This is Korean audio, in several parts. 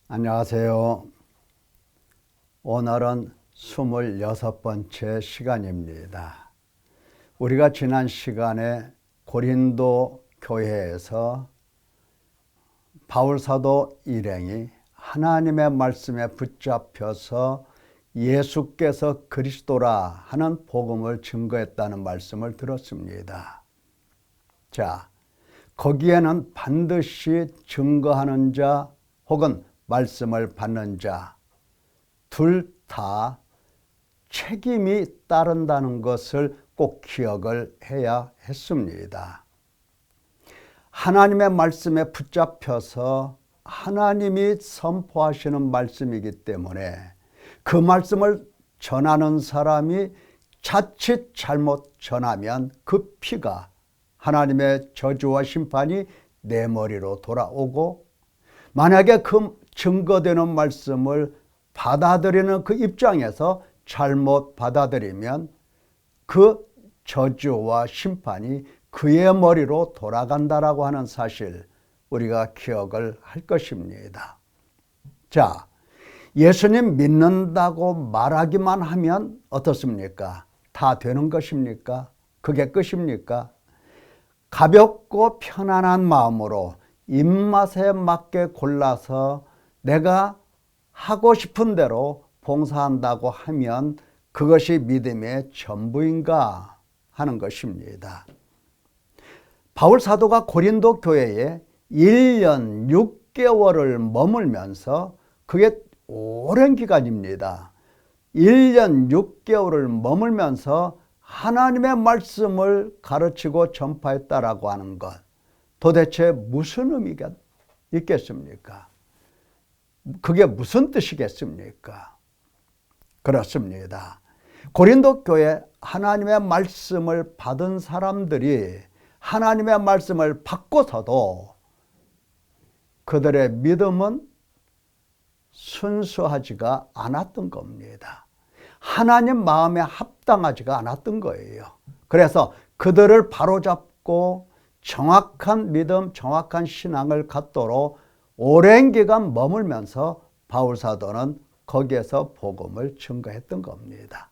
안녕하세요. 오늘은 26번째 시간입니다. 우리가 지난 시간에 고린도 교회에서 바울사도 일행이 하나님의 말씀에 붙잡혀서 예수께서 그리스도라 하는 복음을 증거했다는 말씀을 들었습니다. 자, 거기에는 반드시 증거하는 자 혹은 말씀을 받는 자 둘 다 책임이 따른다는 것을 꼭 기억을 해야 했습니다. 하나님의 말씀에 붙잡혀서 하나님이 선포하시는 말씀이기 때문에 그 말씀을 전하는 사람이 자칫 잘못 전하면 그 피가 하나님의 저주와 심판이 내 머리로 돌아오고, 만약에 그 증거되는 말씀을 받아들이는 그 입장에서 잘못 받아들이면 그 저주와 심판이 그의 머리로 돌아간다라고 하는 사실, 우리가 기억을 할 것입니다. 자, 예수님 믿는다고 말하기만 하면 어떻습니까? 다 되는 것입니까? 그게 끝입니까? 가볍고 편안한 마음으로 입맛에 맞게 골라서 내가 하고 싶은 대로 봉사한다고 하면 그것이 믿음의 전부인가 하는 것입니다. 바울 사도가 고린도 교회에 1년 6개월을 머물면서, 그게 오랜 기간입니다. 1년 6개월을 머물면서 하나님의 말씀을 가르치고 전파했다라고 하는 것, 도대체 무슨 의미가 있겠습니까? 그게 무슨 뜻이겠습니까? 그렇습니다. 고린도 교회 하나님의 말씀을 받은 사람들이 하나님의 말씀을 받고서도 그들의 믿음은 순수하지가 않았던 겁니다. 하나님 마음에 합당하지가 않았던 거예요. 그래서 그들을 바로잡고 정확한 믿음, 정확한 신앙을 갖도록 오랜 기간 머물면서 바울 사도는 거기에서 복음을 증거했던 겁니다.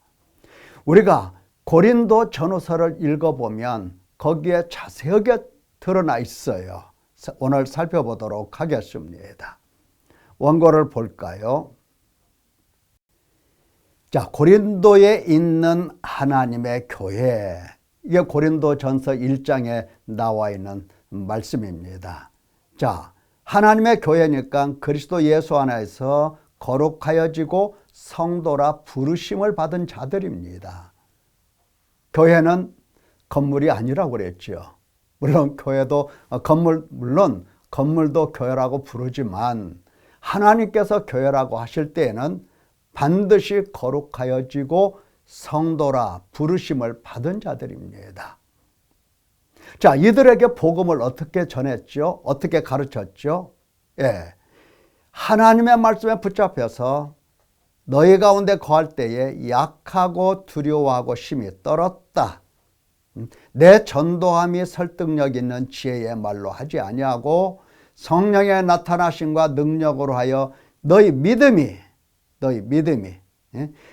우리가 고린도 전후서를 읽어보면 거기에 자세하게 드러나 있어요. 오늘 살펴보도록 하겠습니다. 원고를 볼까요? 자, 고린도에 있는 하나님의 교회, 이게 고린도전서 1장에 나와 있는 말씀입니다. 자, 하나님의 교회니까 그리스도 예수 안에서 거룩하여지고 성도라 부르심을 받은 자들입니다. 교회는 건물이 아니라고 그랬죠. 물론 교회도 물론 건물도 교회라고 부르지만 하나님께서 교회라고 하실 때에는 반드시 거룩하여지고 성도라 부르심을 받은 자들입니다. 자, 이들에게 복음을 어떻게 전했죠? 어떻게 가르쳤죠? 하나님의 말씀에 붙잡혀서 너희 가운데 거할 때에 약하고 두려워하고 심히 떨었다. 내 전도함이 설득력 있는 지혜의 말로 하지 아니하고 성령의 나타나심과 능력으로 하여 너희 믿음이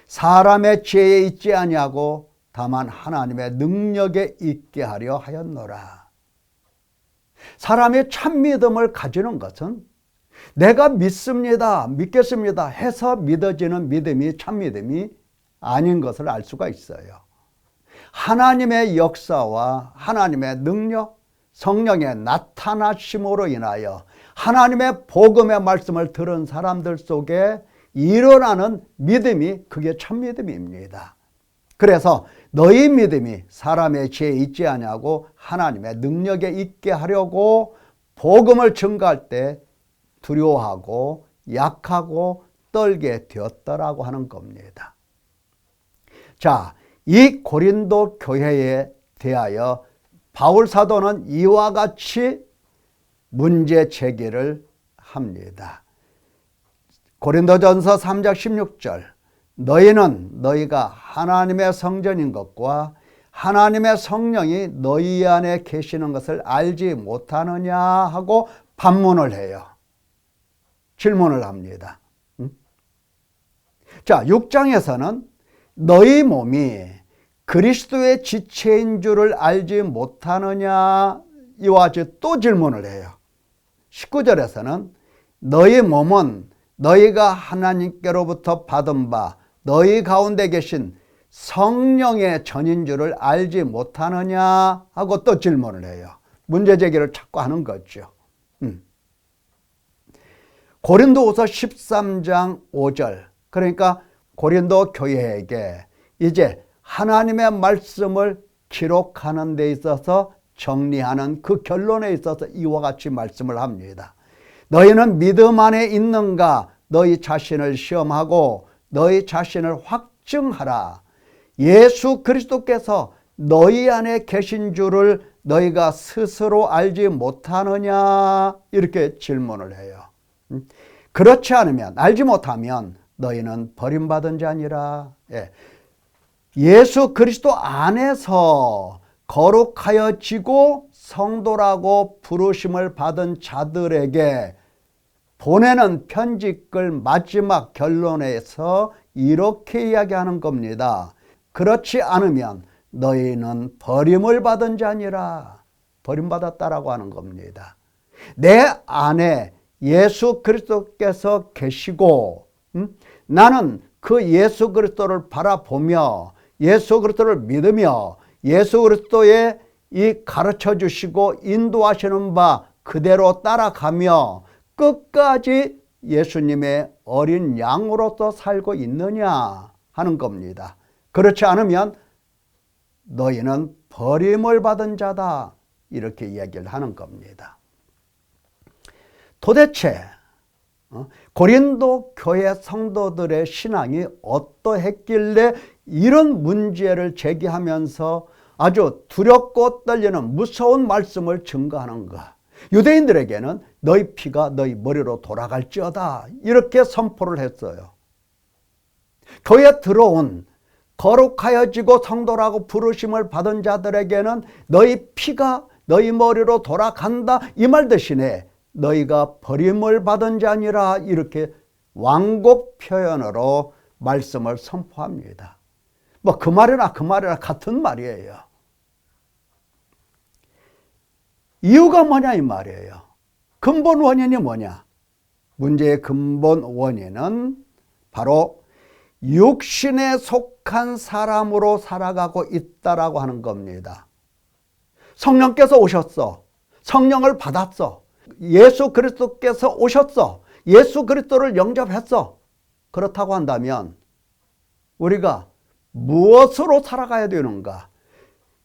사람의 지혜에 있지 아니하고 다만 하나님의 능력에 있게 하려 하였노라. 사람이 참 믿음을 가지는 것은 내가 믿겠습니다 해서 믿어지는 믿음이 참 믿음이 아닌 것을 알 수가 있어요. 하나님의 역사와 하나님의 능력, 성령의 나타나심으로 인하여 하나님의 복음의 말씀을 들은 사람들 속에 일어나는 믿음이, 그게 참 믿음입니다. 그래서 너희 믿음이 사람의 지혜에 있지 아니하고 하나님의 능력에 있게 하려고 복음을 증거할 때 두려워하고 약하고 떨게 되었더라고 하는 겁니다. 자, 이 고린도 교회에 대하여 바울 사도는 이와 같이 문제 제기를 합니다. 고린도전서 3장 16절, 너희가 하나님의 성전인 것과 하나님의 성령이 너희 안에 계시는 것을 알지 못하느냐 하고 반문을 해요. 질문을 합니다. 자, 6장에서는 너희 몸이 그리스도의 지체인 줄을 알지 못하느냐 이와 같이 또 질문을 해요. 19절에서는 너희 몸은 너희가 하나님께로부터 받은 바 너희 가운데 계신 성령의 전인 줄을 알지 못하느냐 하고 또 질문을 해요. 문제 제기를 자꾸 하는 거죠. 고린도후서 13장 5절, 그러니까 고린도 교회에게 이제 하나님의 말씀을 기록하는 데 있어서 정리하는 그 결론에 있어서 이와 같이 말씀을 합니다. 너희는 믿음 안에 있는가 너희 자신을 시험하고 너희 자신을 확증하라. 예수 그리스도께서 너희 안에 계신 줄을 너희가 스스로 알지 못하느냐 이렇게 질문을 해요. 그렇지 않으면, 알지 못하면 너희는 버림받은 자니라. 예수 그리스도 안에서 거룩하여지고 성도라고 부르심을 받은 자들에게 보내는 편지글 마지막 결론에서 이렇게 이야기하는 겁니다. 그렇지 않으면 너희는 버림을 받은 자니라. 버림받았다라고 하는 겁니다. 내 안에 예수 그리스도께서 계시고 나는 그 예수 그리스도를 바라보며 예수 그리스도를 믿으며 예수 그리스도의 이 가르쳐 주시고 인도하시는 바 그대로 따라가며 끝까지 예수님의 어린 양으로서 살고 있느냐 하는 겁니다. 그렇지 않으면 너희는 버림을 받은 자다 이렇게 이야기를 하는 겁니다. 도대체 고린도 교회 성도들의 신앙이 어떠했길래 이런 문제를 제기하면서 아주 두렵고 떨리는 무서운 말씀을 증거하는가? 유대인들에게는 너희 피가 너희 머리로 돌아갈지어다 이렇게 선포를 했어요. 교회에 들어온 거룩하여지고 성도라고 부르심을 받은 자들에게는 너희 피가 너희 머리로 돌아간다 이 말 대신에 너희가 버림을 받은 자니라 이렇게 완곡 표현으로 말씀을 선포합니다. 뭐 그 말이나 그 말이나 같은 말이에요. 이유가 뭐냐 이 말이에요. 근본 원인이 뭐냐? 문제의 근본 원인은 바로 육신에 속한 사람으로 살아가고 있다라고 하는 겁니다. 성령께서 오셨어. 성령을 받았어. 예수 그리스도께서 오셨어. 예수 그리스도를 영접했어. 그렇다고 한다면 우리가 무엇으로 살아가야 되는가?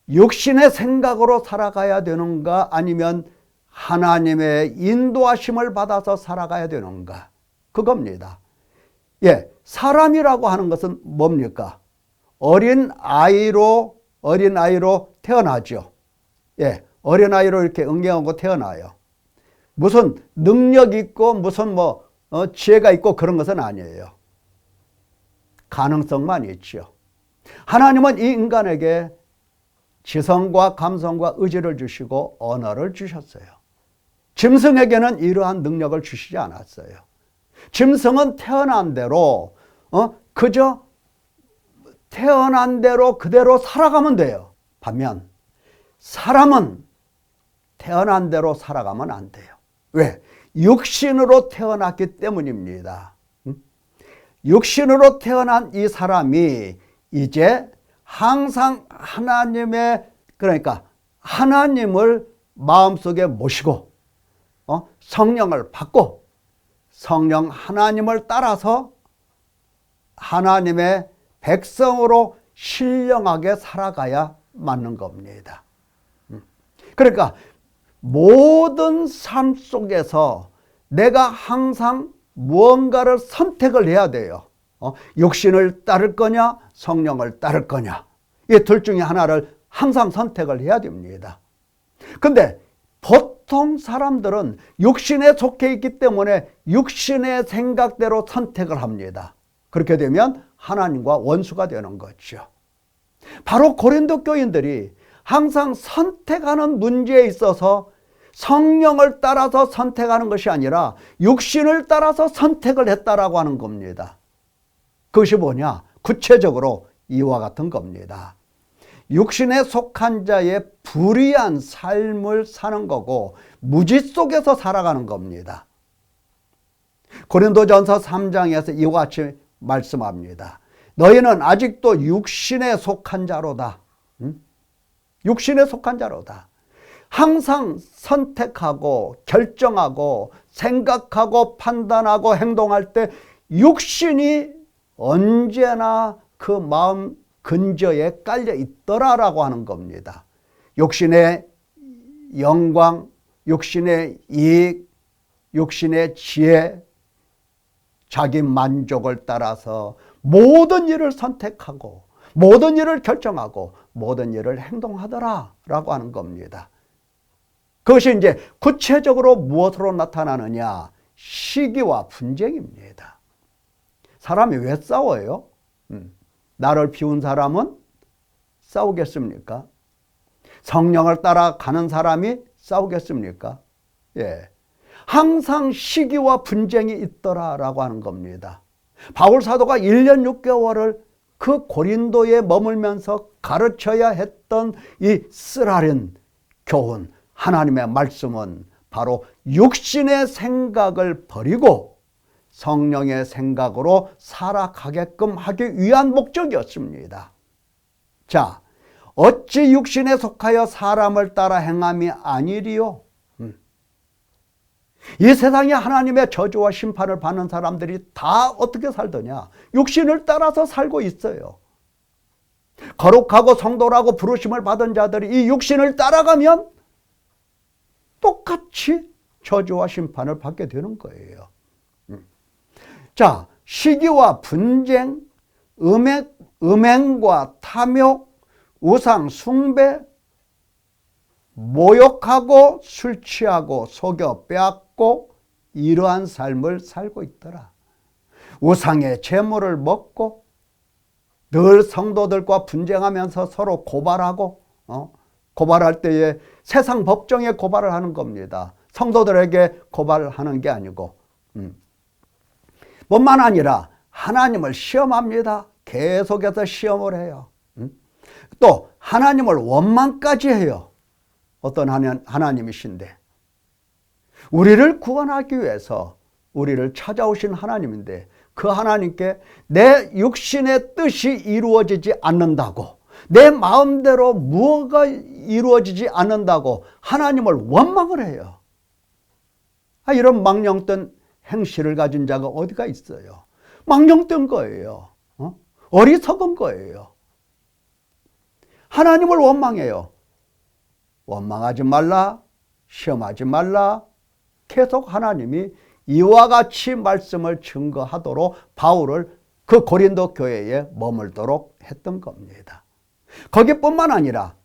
육신의 생각으로 살아가야 되는가? 아니면 하나님의 인도하심을 받아서 살아가야 되는가? 그겁니다. 사람이라고 하는 것은 뭡니까? 어린 아이로 태어나죠. 어린 아이로 이렇게 응행하고 태어나요. 무슨 능력 있고 무슨 지혜가 있고 그런 것은 아니에요. 가능성만 있죠. 하나님은 이 인간에게 지성과 감성과 의지를 주시고 언어를 주셨어요. 짐승에게는 이러한 능력을 주시지 않았어요. 짐승은 태어난 대로 그저 태어난 대로 그대로 살아가면 돼요. 반면 사람은 태어난 대로 살아가면 안 돼요. 왜? 육신으로 태어났기 때문입니다. 육신으로 태어난 이 사람이 이제 항상 그러니까 하나님을 마음속에 모시고 성령을 받고 성령 하나님을 따라서 하나님의 백성으로 신령하게 살아가야 맞는 겁니다. 그러니까 모든 삶 속에서 내가 항상 무언가를 선택을 해야 돼요. 육신을 따를 거냐 성령을 따를 거냐 이 둘 중에 하나를 항상 선택을 해야 됩니다. 근데 보통 사람들은 육신에 속해 있기 때문에 육신의 생각대로 선택을 합니다. 그렇게 되면 하나님과 원수가 되는 거죠. 바로 고린도 교인들이 항상 선택하는 문제에 있어서 성령을 따라서 선택하는 것이 아니라 육신을 따라서 선택을 했다라고 하는 겁니다. 그것이 뭐냐? 구체적으로 이와 같은 겁니다. 육신에 속한 자의 불의한 삶을 사는 거고 무지 속에서 살아가는 겁니다. 고린도전서 3장에서 이와 같이 말씀합니다. 너희는 아직도 육신에 속한 자로다. 육신에 속한 자로다. 항상 선택하고 결정하고 생각하고 판단하고 행동할 때 육신이 언제나 그 마음 근저에 깔려 있더라라고 하는 겁니다. 육신의 영광, 육신의 이익, 육신의 지혜, 자기 만족을 따라서 모든 일을 선택하고 모든 일을 결정하고 모든 일을 행동하더라라고 하는 겁니다. 그것이 이제 구체적으로 무엇으로 나타나느냐? 시기와 분쟁입니다. 사람이 왜 싸워요? 나를 비운 사람은 싸우겠습니까? 성령을 따라가는 사람이 싸우겠습니까? 예. 항상 시기와 분쟁이 있더라라고 하는 겁니다. 바울 사도가 1년 6개월을 그 고린도에 머물면서 가르쳐야 했던 이 쓰라린 교훈, 하나님의 말씀은 바로 육신의 생각을 버리고 성령의 생각으로 살아가게끔 하기 위한 목적이었습니다. 자, 어찌 육신에 속하여 사람을 따라 행함이 아니리요? 이 세상에 하나님의 저주와 심판을 받는 사람들이 다 어떻게 살더냐? 육신을 따라서 살고 있어요. 거룩하고 성도라고 부르심을 받은 자들이 이 육신을 따라가면 똑같이 저주와 심판을 받게 되는 거예요. 자, 시기와 분쟁, 음행과 탐욕, 우상 숭배, 모욕하고 술 취하고 속여 빼앗고 이러한 삶을 살고 있더라. 우상의 재물을 먹고 늘 성도들과 분쟁하면서 서로 고발하고 고발할 때에 세상 법정에 고발을 하는 겁니다. 성도들에게 고발하는 게 아니고 뿐만 아니라 하나님을 시험합니다. 계속해서 시험을 해요. 또 하나님을 원망까지 해요. 어떤 하나님이신데 우리를 구원하기 위해서 우리를 찾아오신 하나님인데 그 하나님께 내 육신의 뜻이 이루어지지 않는다고, 내 마음대로 무엇가 이루어지지 않는다고 하나님을 원망을 해요. 이런 망령된 행실을 가진 자가 어디가 있어요? 망령된 거예요. 어리석은 거예요. 하나님을 원망해요. 원망하지 말라, 시험하지 말라. 계속 하나님이 이와 같이 말씀을 증거하도록 바울을 그 고린도 교회에 머물도록 했던 겁니다. 거기뿐만 아니라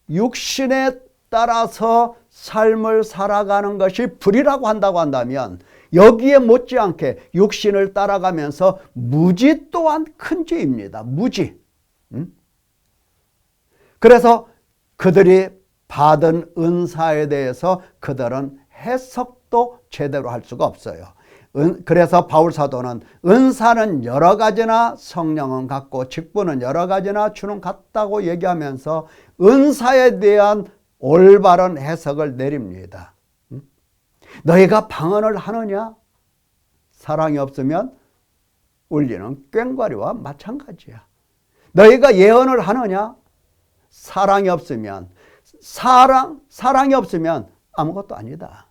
육신에 따라서 삶을 살아가는 것이 불이라고 한다고 한다면 여기에 못지않게 육신을 따라가면서 무지 또한 큰 죄입니다. 무지. 그래서 그들이 받은 은사에 대해서 그들은 해석도 제대로 할 수가 없어요. 그래서 바울 사도는 은사는 여러 가지나 성령은 같고 직분은 여러 가지나 주는 같다고 얘기하면서 은사에 대한 올바른 해석을 내립니다. 너희가 방언을 하느냐? 사랑이 없으면 울리는 꽹과리와 마찬가지야. 너희가 예언을 하느냐? 사랑이 없으면 사랑이 없으면 아무것도 아니다.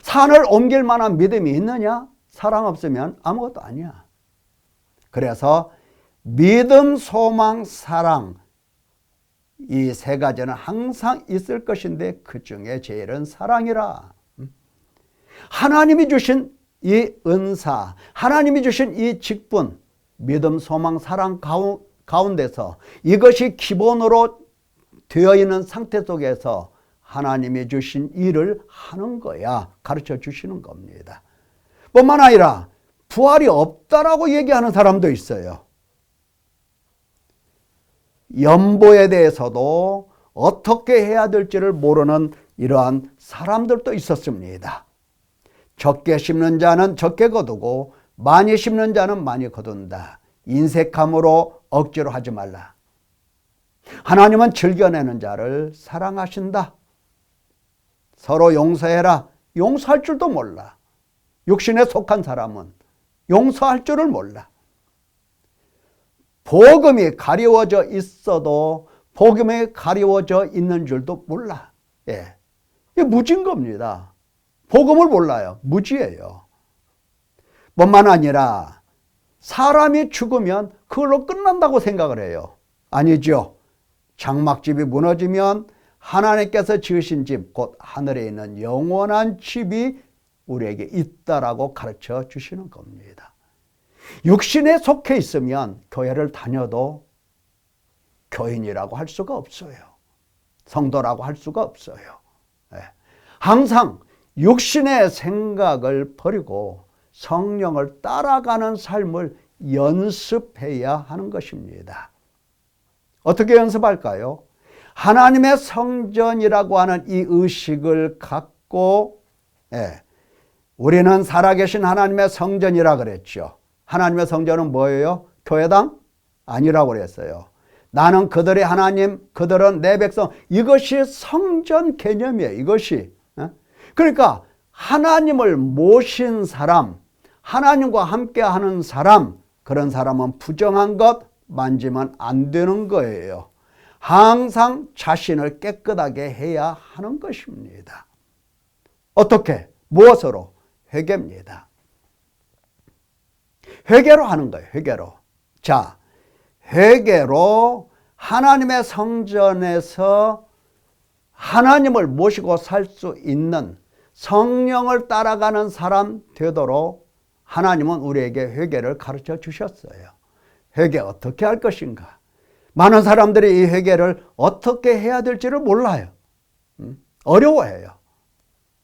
산을 옮길 만한 믿음이 있느냐? 사랑 없으면 아무것도 아니야. 그래서 믿음, 소망, 사랑 이 세 가지는 항상 있을 것인데 그 중에 제일은 사랑이라. 하나님이 주신 이 은사, 하나님이 주신 이 직분, 믿음, 소망, 사랑 가운데서 이것이 기본으로 되어 있는 상태 속에서 하나님이 주신 일을 하는 거야. 가르쳐 주시는 겁니다. 뿐만 아니라 부활이 없다라고 얘기하는 사람도 있어요. 연보에 대해서도 어떻게 해야 될지를 모르는 이러한 사람들도 있었습니다. 적게 심는 자는 적게 거두고 많이 심는 자는 많이 거둔다. 인색함으로 억지로 하지 말라. 하나님은 즐겨내는 자를 사랑하신다. 서로 용서해라. 용서할 줄도 몰라. 육신에 속한 사람은 용서할 줄을 몰라. 복음이 가리워져 있어도 복음이 가리워져 있는 줄도 몰라. 예. 이게 무지인 겁니다. 복음을 몰라요. 무지예요. 뿐만 아니라 사람이 죽으면 그걸로 끝난다고 생각을 해요. 아니죠. 장막집이 무너지면 하나님께서 지으신 집, 곧 하늘에 있는 영원한 집이 우리에게 있다라고 가르쳐 주시는 겁니다. 육신에 속해 있으면 교회를 다녀도 교인이라고 할 수가 없어요. 성도라고 할 수가 없어요. 항상 육신의 생각을 버리고 성령을 따라가는 삶을 연습해야 하는 것입니다. 어떻게 연습할까요? 하나님의 성전이라고 하는 이 의식을 갖고 우리는 살아계신 하나님의 성전이라 그랬죠. 하나님의 성전은 뭐예요? 교회당? 아니라고 그랬어요. 나는 그들의 하나님, 그들은 내 백성. 이것이 성전 개념이에요. 이것이. 그러니까 하나님을 모신 사람, 하나님과 함께하는 사람, 그런 사람은 부정한 것 만지면 안 되는 거예요. 항상 자신을 깨끗하게 해야 하는 것입니다. 어떻게? 무엇으로? 회개입니다. 회개로 하는 거예요. 회개로. 자, 회개로 하나님의 성전에서 하나님을 모시고 살 수 있는 성령을 따라가는 사람 되도록 하나님은 우리에게 회개를 가르쳐 주셨어요. 회개 어떻게 할 것인가? 많은 사람들이 이 회개를 어떻게 해야 될지를 몰라요. 어려워해요.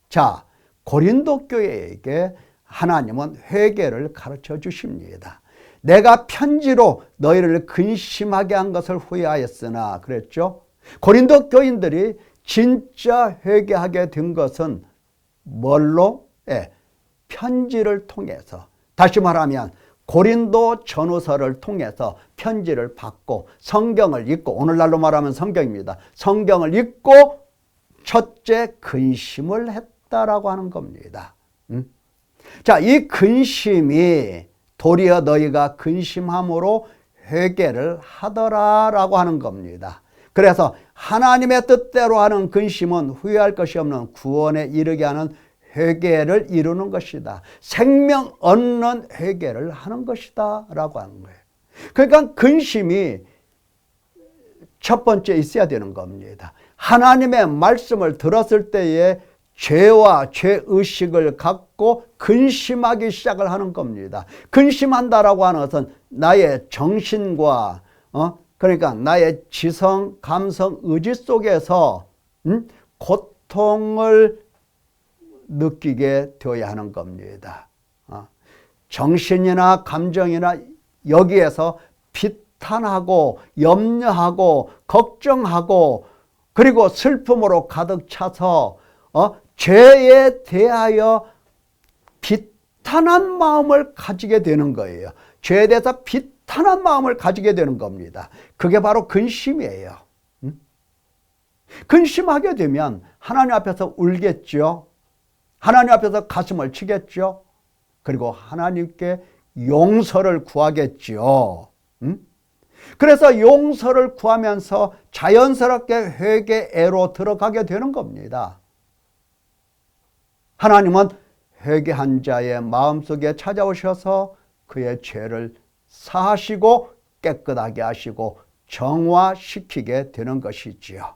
자, 고린도 교회에게 하나님은 회개를 가르쳐 주십니다. 내가 편지로 너희를 근심하게 한 것을 후회하였으나 그랬죠. 고린도 교인들이 진짜 회개하게 된 것은 뭘로? 편지를 통해서. 다시 말하면 고린도 전후서를 통해서 편지를 받고 성경을 읽고, 오늘날로 말하면 성경입니다. 성경을 읽고 첫째 근심을 했다라고 하는 겁니다. 자, 이 근심이 도리어 너희가 근심함으로 회개를 하더라라고 하는 겁니다. 그래서 하나님의 뜻대로 하는 근심은 후회할 것이 없는 구원에 이르게 하는 회개를 이루는 것이다. 생명 얻는 회개를 하는 것이다 라고 하는 거예요. 그러니까 근심이 첫 번째 있어야 되는 겁니다. 하나님의 말씀을 들었을 때에 죄와 죄의식을 갖고 근심하기 시작을 하는 겁니다. 근심한다라고 하는 것은 나의 정신과 그러니까 나의 지성, 감성, 의지 속에서 고통을 느끼게 되어야 하는 겁니다. 정신이나 감정이나 여기에서 비탄하고 염려하고 걱정하고 그리고 슬픔으로 가득 차서 죄에 대하여 비탄한 마음을 가지게 되는 거예요. 죄에 대해서 비탄한 마음을 가지게 되는 겁니다. 그게 바로 근심이에요. 근심하게 되면 하나님 앞에서 울겠죠. 하나님 앞에서 가슴을 치겠죠. 그리고 하나님께 용서를 구하겠죠. 그래서 용서를 구하면서 자연스럽게 회개애로 들어가게 되는 겁니다. 하나님은 회개한 자의 마음속에 찾아오셔서 그의 죄를 사하시고 깨끗하게 하시고 정화시키게 되는 것이지요.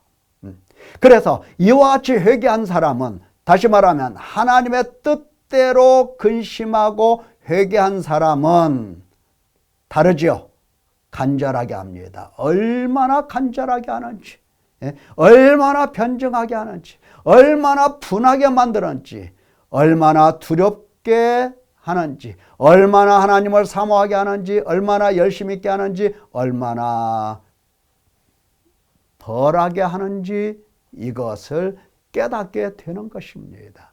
그래서 이와 같이 회개한 사람은 다시 말하면 하나님의 뜻대로 근심하고 회개한 사람은 다르죠. 간절하게 합니다. 얼마나 간절하게 하는지, 얼마나 변증하게 하는지, 얼마나 분하게 만드는지, 얼마나 두렵게 하는지, 얼마나 하나님을 사모하게 하는지, 얼마나 열심히 있게 하는지, 얼마나 벌하게 하는지 이것을 깨닫게 되는 것입니다.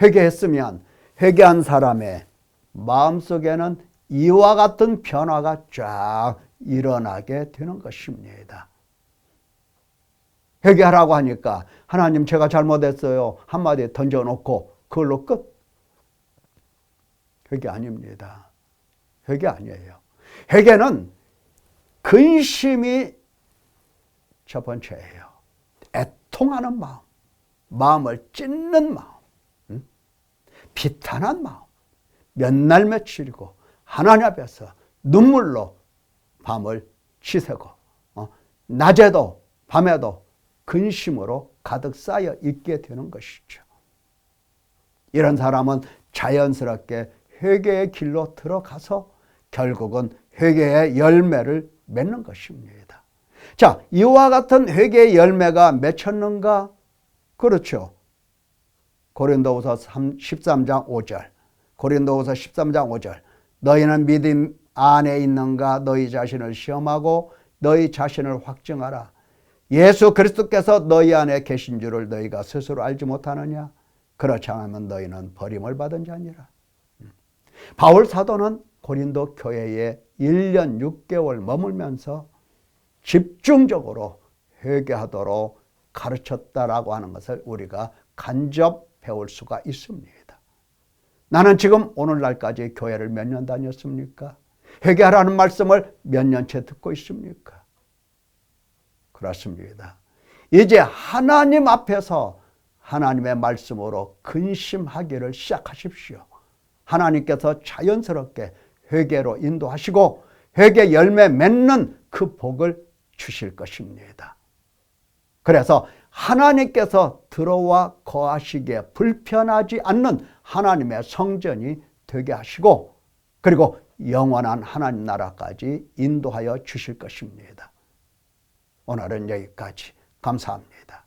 회개했으면 회개한 사람의 마음속에는 이와 같은 변화가 쫙 일어나게 되는 것입니다. 회개하라고 하니까 하나님 제가 잘못했어요 한마디 던져놓고 그걸로 끝. 회개 아닙니다. 회개 아니에요. 회개는 근심이 첫 번째예요. 애통하는 마음, 마음을 찢는 마음, 비탄한 마음, 몇 날 며칠이고 하나님 앞에서 눈물로 밤을 지새고 낮에도 밤에도 근심으로 가득 쌓여 있게 되는 것이죠. 이런 사람은 자연스럽게 회개의 길로 들어가서 결국은 회개의 열매를 맺는 것입니다. 자, 이와 같은 회개의 열매가 맺혔는가? 그렇죠. 고린도후서 13장 5절. 고린도후서 13장 5절. 너희는 믿음 안에 있는가? 너희 자신을 시험하고 너희 자신을 확증하라. 예수 그리스도께서 너희 안에 계신 줄을 너희가 스스로 알지 못하느냐? 그렇지 않으면 너희는 버림을 받은 자니라. 바울 사도는 고린도 교회에 1년 6개월 머물면서 집중적으로 회개하도록 가르쳤다라고 하는 것을 우리가 간접 배울 수가 있습니다. 나는 지금 오늘날까지 교회를 몇 년 다녔습니까? 회개하라는 말씀을 몇 년째 듣고 있습니까? 그렇습니다. 이제 하나님 앞에서 하나님의 말씀으로 근심하기를 시작하십시오. 하나님께서 자연스럽게 회개로 인도하시고 회개 열매 맺는 그 복을 주실 것입니다. 그래서 하나님께서 들어와 거하시기에 불편하지 않는 하나님의 성전이 되게 하시고 그리고 영원한 하나님 나라까지 인도하여 주실 것입니다. 오늘은 여기까지. 감사합니다.